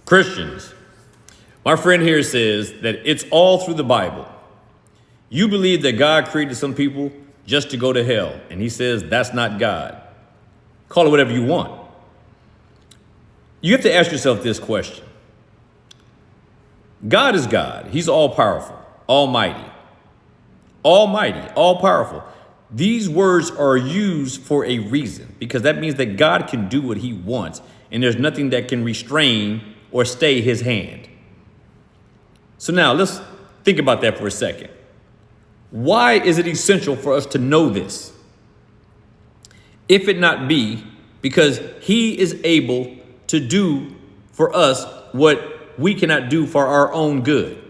Christians, my friend here says that it's all through the Bible. You believe that God created some people just to go to hell, and he says that's not God. Call it whatever you want. You have to ask yourself this question. God is God. He's all powerful, almighty, all powerful. These words are used for a reason, because that means that God can do what he wants, and there's nothing that can restrain or stay his hand. So now let's think about that for a second. Why is it essential for us to know this? If it not be because he is able to do for us what we cannot do for our own good.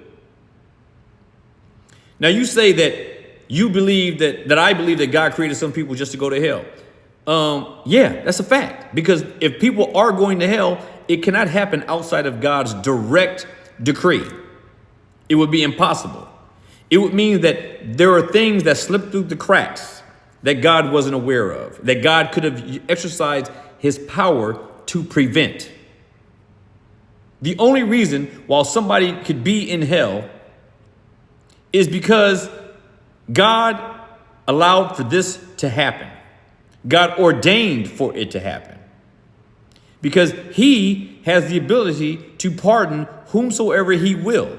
Now you say that you believe that I believe that God created some people just to go to hell. Yeah, that's a fact. Because if people are going to hell, it cannot happen outside of God's direct decree. It would be impossible. It would mean that there are things that slip through the cracks that God wasn't aware of, that God could have exercised his power to prevent. The only reason why somebody could be in hell is because God allowed for this to happen. God ordained for it to happen. Because he has the ability to pardon whomsoever he will.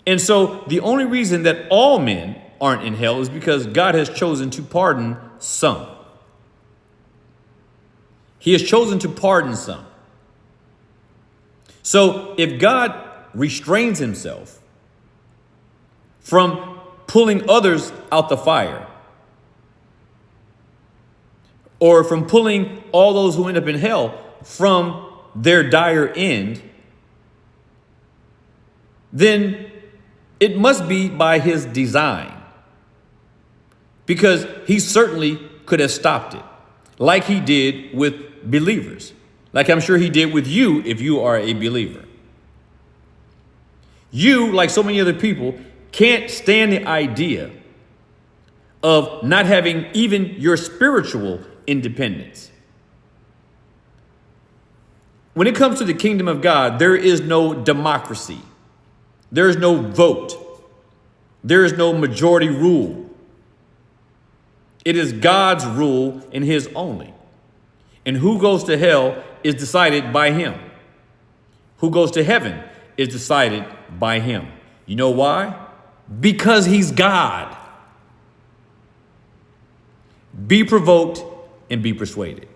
And so the only reason that all men aren't in hell is because God has chosen to pardon some. He has chosen to pardon some. So if God restrains himself from pulling others out the fire, or from pulling all those who end up in hell from their dire end, then it must be by his design, because he certainly could have stopped it, like he did with believers, like I'm sure he did with you if you are a believer. You, like so many other people, can't stand the idea of not having even your spiritual independence. When it comes to the kingdom of God, there is no democracy. There is no vote. There is no majority rule. It is God's rule and his only. And who goes to hell is decided by him. Who goes to heaven is decided by him. You know why? Because he's God. Be provoked and be persuaded.